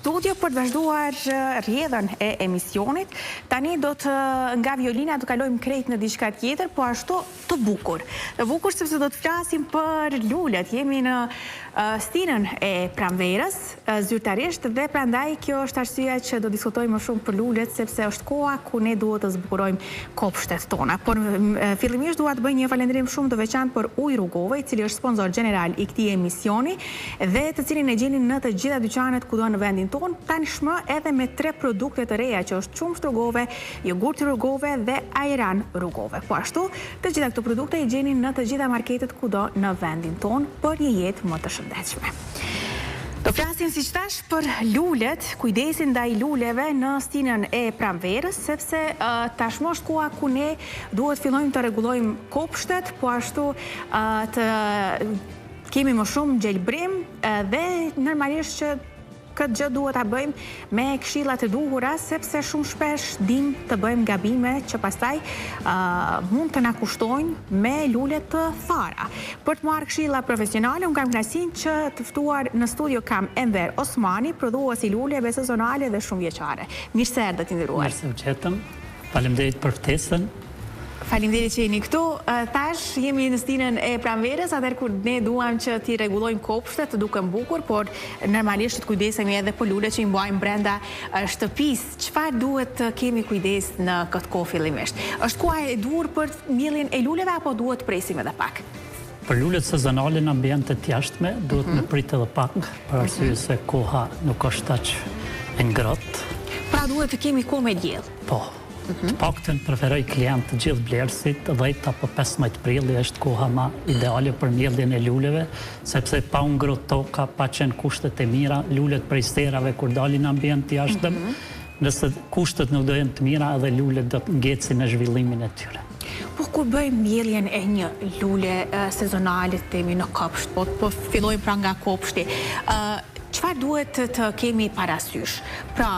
studio për të vazhduar rrjedhën e emisionit. Tani do të nga violina do kalojmë krejt në diçka tjetër, po ashtu të bukur. Të bukur sepse do të flasim për lulet. Jemi në stinën e pranverës, zyrtarisht, dhe prandaj kjo është arsyeja që do diskutojmë më shumë për lulet, sepse është koha ku ne duhet të zbukurojmë kopshtet tona. Por fillimisht dua të bëj një falënderim shumë të veçantë për Ujë Rrugove, i cili është sponsor general i këtij emisioni dhe të cilin e gjeni në të gjitha dyqanet kudo në vendin tonë, tashmë edhe me 3 produkte të reja që është qumësht rrugove, jogurt rrugove dhe ajran rrugove. Po ashtu, të gjitha këto produkte i gjeni në të gjitha marketet kudo në vendin tonë për një jetë më të shëndetshme. Do flasim si qëtash për lulet, kujdesin ndaj luleve në stinën e pranverës, sepse tashmë është koha ku ne duhet fillojmë të rregullojmë kopshtet, po ashtu të kemi më shumë gjelbrim dhe normalisht që këtë gjë duhet ta bëjmë me këshilla të duhura, sepse shumë shpesh dim të bëjmë gabime që pastaj mund të na kushtojnë me lule të thara. Për të marrë këshilla profesionale, unë kam kënaqësinë që të ftuar në studio kam Enver Osmani, prodhuesi luleve sezonale dhe shumë vjeçare. Mirë se erdhët, të nderuar. Mirë se u gjetëm. Faleminderit për ftesën. Faleminderit që jeni këtu. Tash jemi në stinën e pranverës, atëherë kur ne duam që t'i rregullojmë kopshtet të duken bukur, por normalisht të kujdesemi edhe për lulet që i mbajmë brenda shtëpisë. Çfarë duhet të kemi kujdes në këtë kohë fillimisht? Është koha e dur për mbjelljen e luleve apo duhet të presim edhe pak? Për lulet sezonale në ambiente të jashtme duhet me prit edhe pak, për arsye se koha nuk është aq e ngrohtë. Pra duhet të kemi kohë me diell. Po. Të paktën preferoj klient të gjithë blerësit, 10 apo 15 prilli është koha ma ideale për mbjelljen e luleve, sepse pa u ngrohtë toka, pa qenë kushtet e mira, lulet prej sterave kur dalin në ambient të jashtëm, nëse kushtet nuk do jenë të mira, edhe lulet do të ngecin në zhvillimin e tyre. Po kur bëjmë mbjelljen e një lule sezonale, themi në kopsht, po fillojmë pra nga kopshti, çfarë duhet të kemi parasysh? Pra,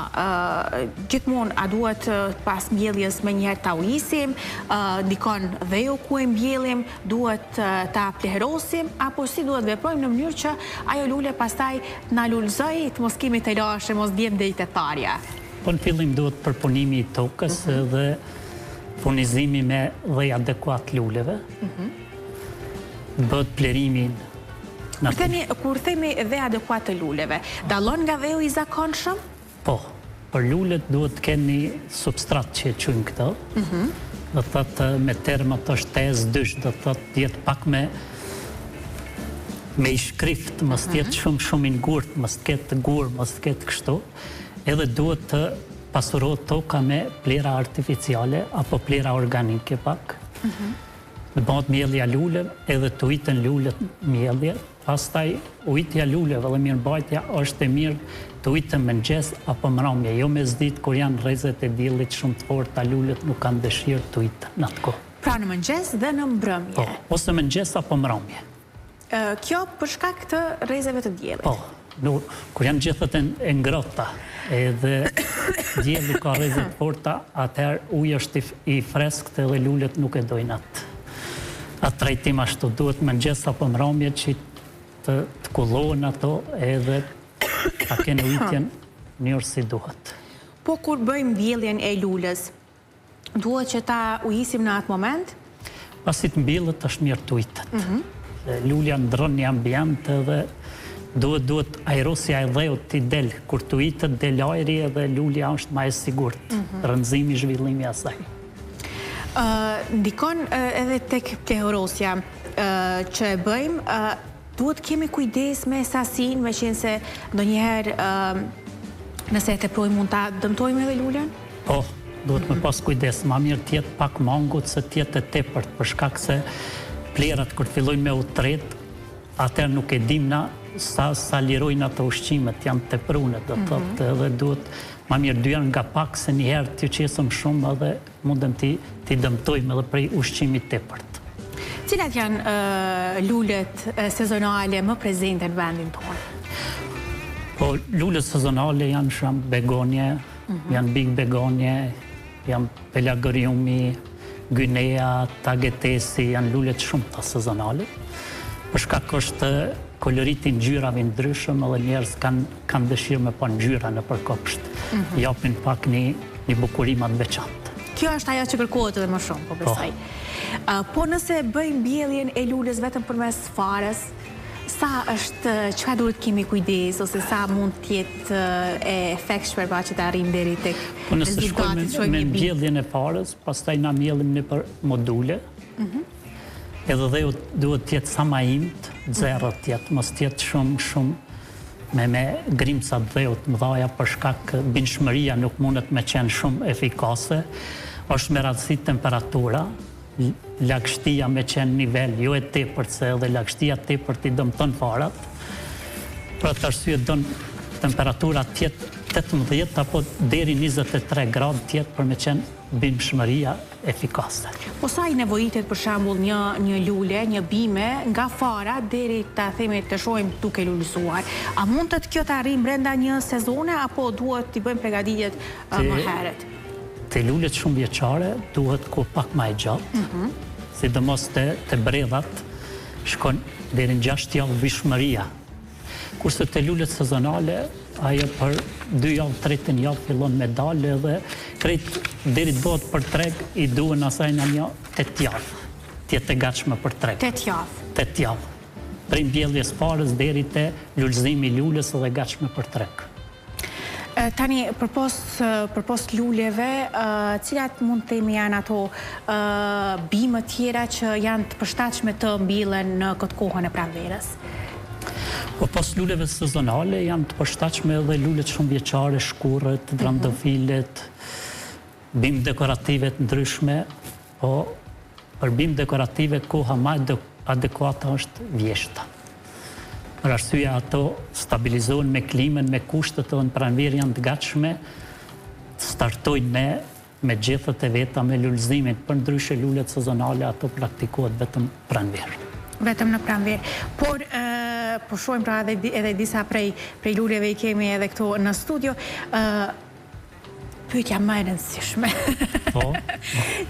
gjithmonë a duhet pas mbjelljes me njëherë ta ujisim, dikon dheu ku e mbjellim, duhet ta pleherosim, apo si duhet veprojmë në mënyrë që ajo lule pastaj na lulëzoj, të mos kemi të lashe, mos djem deri te tarja. Po në fillim duhet përpunimi i tokës dhe furnizimi me dhej adekuat luleve. Bëhet plerimi. Kur themi dhe adekuat të luleve, dallon nga dheu i zakonshëm? Po, për lulet duhet të keni substrat që e quajmë këto. Do thotë me terma të shtez dysh, do thotë jetë pak me i shkrift, mos jetë shumë i ngurtë, mos ketë gur, mos ketë kështu. Edhe duhet të pasurohet toka me plera artificiale apo plera organike pak. Në bëhet mbjellja lule, edhe të ujtën lulet mbjellje. Pastaj ujtja luleve dhe mirëmbajtja është e mirë të ujtën mëngjes apo mbrëmje, jo mesditë kur janë rrezet e diellit shumë të forta, lulet nuk kanë dëshirë të ujtën në atë kohë. Pra në mëngjes dhe në mbrëmje. Po, ose mëngjes apo mbrëmje. Kjo për shkak të rrezeve të diellit. Po, kur janë gjithët e ngrohta edhe dielli ka rreze të forta, atëherë uji është i freskët edhe lulet nuk e dojnë atë trajtim ashtu. Duhet mëngjes apo mbrëmje që të kullohen ato edhe ta kenë ujtjen njërë si duhet. Po kur bëjmë mbjelljen e lules, duhet që ta ujisim në atë moment? Pasi të mbjellet është mirë të ujtet. Lulja ndron një ambient edhe duhet aerosja e dheut t'i del. Kur të ujtet del ajri edhe lulja është ma e sigurt. Rëndzimi, zhvillimi asaj. Ndikon edhe tek pleherosja që e bëjmë, duhet kemi kujdes me sasin, me qenë se ndonjëherë nëse e teprojmë mund ta dëmtojmë edhe lulen? Po, duhet me pas kujdes, ma mirë tjetë pak mangut se tjetë e tepërt, për shkak se plerat kur fillojnë me u tret, atëherë nuk e dim na sa lirojnë ato ushqimet, janë teprune, do thotë, edhe duhet ma mirë dyar nga pak se njëherë t'ju qesëm shumë edhe mundem t'i dëmtojmë edhe prej ushqimit tepërt. Cilat janë lulet sezonale më prezente në vendin tonë? Po, lulet sezonale janë shumë begonje, janë big begonje, janë pelagoriumi, gynea, tagetesi, janë lulet shumë të sezonale. Për shkak është koloritin ngjyrave ndryshëm edhe njerëz kanë dëshirë me pa ngjyra në përkopsht. Japin pak një bukurimat veçantë. Kjo është ajo që kërkohet edhe më shumë, po besoj. Po nëse bëjmë mbjelljen e lules vetëm përmes farës, çka duhet kemi kujdes ose sa mund të jetë e efektshme pra që të arrijmë deri tek po nëse shkojmë me mbjelljen e farës, pastaj na mbjellim nëpër module. Edhe dhe duhet të jetë sa ma imt, zero të jetë, mos të jetë shumë me grimca dheut mëdhaja për shkak binshmëria nuk mundet me qenë shumë efikase, është me radhësi temperatura, lagështia me qenë nivel jo e tepërt se edhe lagështia tepërt i dëmton farat. Për atë arsye don temperatura të jetë 18 apo deri 23 gradë të jetë për me qenë bimshmëria efikase. Po sa i nevojitet për shembull një lule, një bime nga fara deri ta themi të shohim duke lulësuar. A mund të kjo të arrijmë brenda një sezone apo duhet t'i bëjmë përgatitjet më herët? Te lulet shumë vjeçare duhet kohë pak më e gjatë. Sidomos te bredhat shkon deri në 6 javë bimshmëria. Kurse te lulet sezonale ajo për 2 javë, 3 javë fillon me dalë edhe krejt deri të bëhet për treg i duhen asaj në një 8 javë. Të jetë e gatshme për treg. 8 javë. 8 javë. Prej mbjelljes farës deri te lulëzimi i lules edhe gatshme për treg. Tani, përpos luleve, cilat mund të themi janë ato bime tjera që janë të përshtatshme të mbjellen në këtë kohën e pranverës? Po pas luleve sezonale janë të përshtatshme edhe lulet shumë vjeçare, shkurrët, drandofilet, bimë dekorative të ndryshme, po për bimë dekorative koha më adekuata është vjeshta. Për arsye ato stabilizohen me klimën, me kushtet edhe në pranverë janë të gatshme, startojnë me gjethet e veta, me lulëzimin, për ndryshe lulet sezonale ato praktikohet vetëm pranverë. Vetëm në pranverë. Por shohim pra edhe disa prej luleve i kemi edhe këtu në studio. Pyetja më e rëndësishme.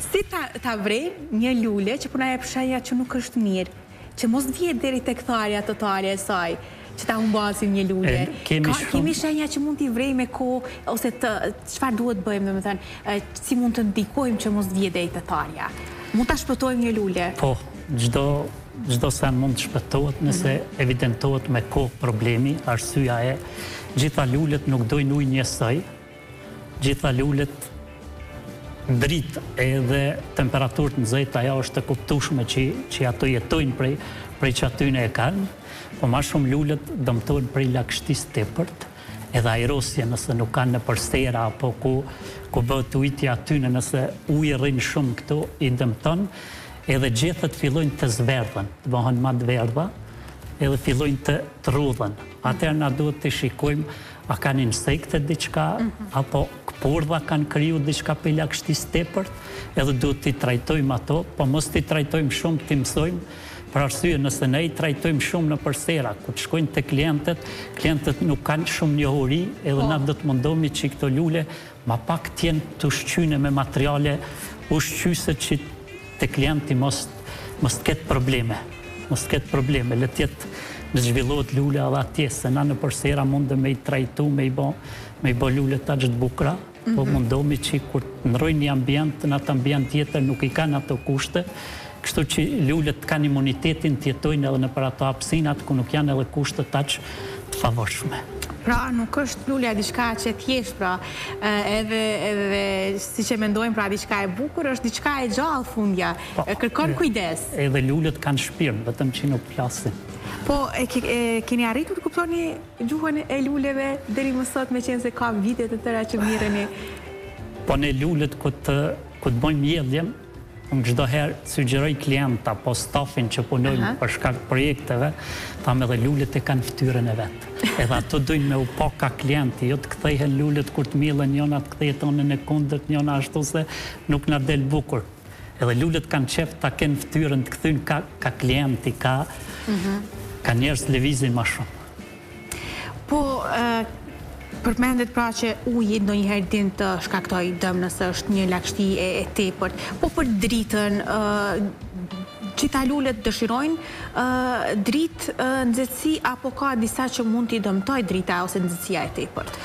Si ta vrejmë një lule që puna e pëshenja që nuk është mirë, që mos vjetë deri tek tharja totale e saj, që ta humbasim një lule. Kemi shenja që mund t'i vrejmë me kohë, ose çfarë duhet bëjmë, domethënë, si mund të ndikojmë që mos vjetë deri te tharja. Mund ta shpëtojmë një lule? Po, çdo sen mund të shpëtohet nëse evidentohet me kohë problemi, arsyeja e gjitha lulet nuk dojnë ujë njësoj, gjitha lulet dritë edhe temperaturë të nxehta ajo është e kuptueshme që ato jetojnë prej që atyne e kanë, po më shumë lulet dëmtojnë prej lagështisë tepërt, edhe aerosje nëse nuk kanë në përstera apo ku bëhet ujitja atyne nëse uji rrin shumë këto i dëmton, edhe gjethet fillojnë të zverdhen, të bëhen më të verdha, edhe fillojnë të rrudhen. Atëherë na duhet të shikojmë a kanë insekte diçka, apo këpurdha kanë kriju diçka për lagështisë tepërt, edhe duhet t'i trajtojmë ato, po mos t'i trajtojmë shumë, t'i mësojmë, për arsye nëse ne i trajtojmë shumë në përstera, ku të shkojnë te klientët nuk kanë shumë njohuri, edhe na do të mundohemi që këto lule ma pak t'jenë të ushqyne me materiale ushqyse që te klienti mos të ketë probleme. Mos të ketë probleme, le t'jetë në zhvillohet lule edhe atje, se na në përstera mundë me i trajtu, me i bë lule ta gjithë bukra, po mundohemi që kur të ndrojnë një ambient, në atë ambient tjetër nuk i kanë ato kushte, kështu që lulet kanë imunitetin të jetojnë edhe në për ato hapësinat ku nuk janë edhe kushtet aq të favorshme. Pra nuk është lulja diçka që thjesht, pra edhe si që mendojmë pra diçka e bukur, është diçka e gjallë fundja, kërkon kujdes. Edhe lulet kanë shpirt, vetëm që nuk flasin. Po, keni arritur të kuptoni gjuhën e luleve deri më sot, me qenë se ka vite të tëra që mireni? Po ne lulet ku të bëjmë mbjelljen, unë çdo herë sugjeroj klient apo stafin që punojnë për shkak projekteve, thamë edhe lulet e kanë fytyrën e vet. Edhe ato dojnë me u pa ka klienti, jo të kthehen lulet kur të millen njëna të kthehet anën e kundërt, njëna ashtu se nuk na del bukur. Edhe lulet kanë qef ta kenë fytyrën të kthyn ka klienti, ka njerëz lëvizin më shumë. Po, përmendet pra që uji ndonjëherë din të shkaktoj dëm nëse është një lagështi e tepërt, po për dritën, Qita lulet dëshirojnë dritë nxehtësi apo ka disa që mund t'i dëmtoj drita ose nxehtësia e tepërt?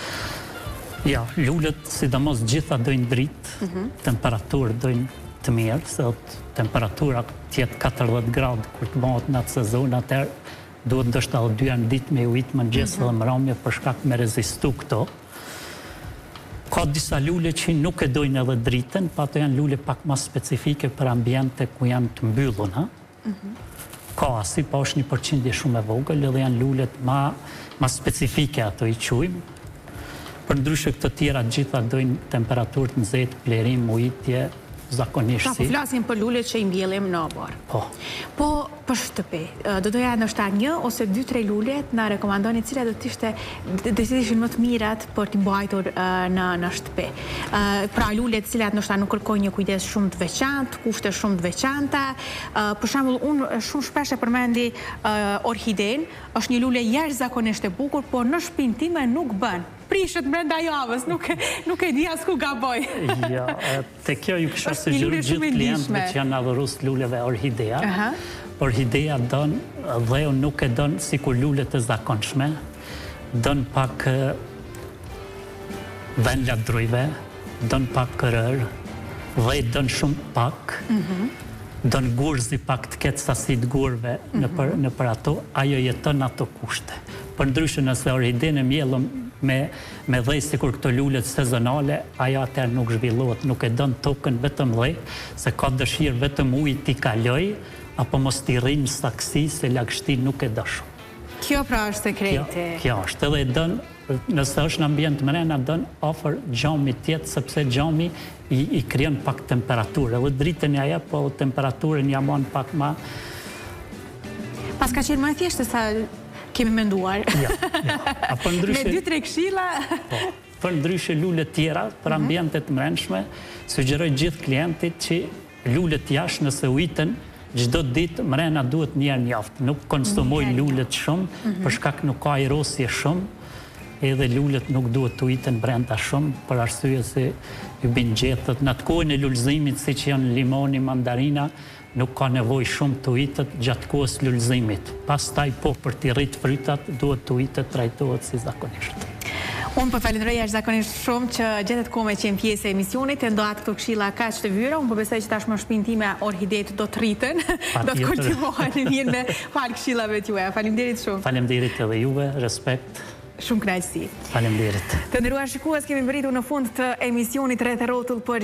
Ja, lulet sidomos gjitha dojnë dritë, temperaturë dojnë të mirë, se temperatura tjetë 40 gradë kur të bëhet në atë sezon, atëherë duhet ndoshta 2 herë në ditë me ujtë mëngjes dhe mbrëmje për shkak me rezistu këto. Ka disa lule që nuk e dojnë edhe dritën, pa ato janë lule pak ma specifike për ambiente ku janë të mbyllun. Ka asi, pa është 1% shumë e vogël, edhe janë lulet ma specifike ato i quajmë. Për ndryshe këtë tjera gjitha dojnë temperaturë të nxehtë, plerim, ujitje, zakonisht si. Po flasim për lulet që i mbjellim në oborë. Po për shtëpi, do doja ndoshta 1 ose 2-3 lulet na rekomandoni cilat do të ishin më të mirat për t'i mbajtur në shtëpi. Pra lulet cilat ndoshta nuk kërkojnë një kujdes shumë të veçantë, kushte shumë të veçanta. Për shembull, unë shumë shpesh e përmendi orhiden, është një lule jashtëzakonisht e bukur, por në shtëpinë time nuk bën. Prishet brenda javës, nuk e di as ku gaboj. Ja, te kjo ju kisha sugjeruar gjithë klientëve që janë adhurues luleve orhidea. Orhidea don dhe nuk e don sikur lulet e zakonshme. Don pak vend ladrujve, don pak kërër, dhe don shumë pak. Don gurzi pak të ketë sasi të gurve në për ato, ajo jeton ato kushte. Për ndryshe nëse orhiden e mjellëm me dhej si kur këto lullet sezonale, ajo atër nuk zhvillohet, nuk e don tokën vetëm dhej, se ka dëshirë vetëm ujë t'i kaloj, apo mos t'i rrinë saksi, se lagështi nuk e do shumë. Kjo pra është sekreti. Kjo është, edhe don, nëse është në ambient mrena, don ofër gjami tjetë, sepse gjami i kryon pak temperaturë, edhe dritën ja jep, po temperaturën ja mon pak ma... Pas ka qenë më e thjeshtë sa kemi menduar. Me 2-3 këshilla... Për ndryshe lullet tjera, për ambientet mrenshme, sugjeroj gjithë klientit që lullet jashtë nëse ujten, çdo ditë mrena duhet një herë njaftë. Nuk konsumoj lullet shumë, për shkak nuk ka aerosje shumë, edhe lullet nuk duhet të ujten brenda shumë, për arsye se ju bin gjethet. Në të kohën e lullëzimit, si që janë limoni, mandarina, nuk ka nevoj shumë të ujtet gjatë kohës lullëzimit. Pastaj po për t'i rritë frytat, duhet të ujtet, trajtohet si zakonisht. Unë për falenderoj jashtëzakonisht shumë që gjetet kohë me qenë pjesë e emisionit, e ndohat këto këshilla kaq të vyra. Unë besoj që tashmë shtëpinë time orhidet do të rriten, do të kultivohen mirë me fal këshillave t'juaja. Faleminderit shumë. Faleminderit edhe juve, respekt. Shumë kënaqësi. Faleminderit. Të nderuar shikues, kemi mbërritur në fund të emisionit Rreth e Rrotull për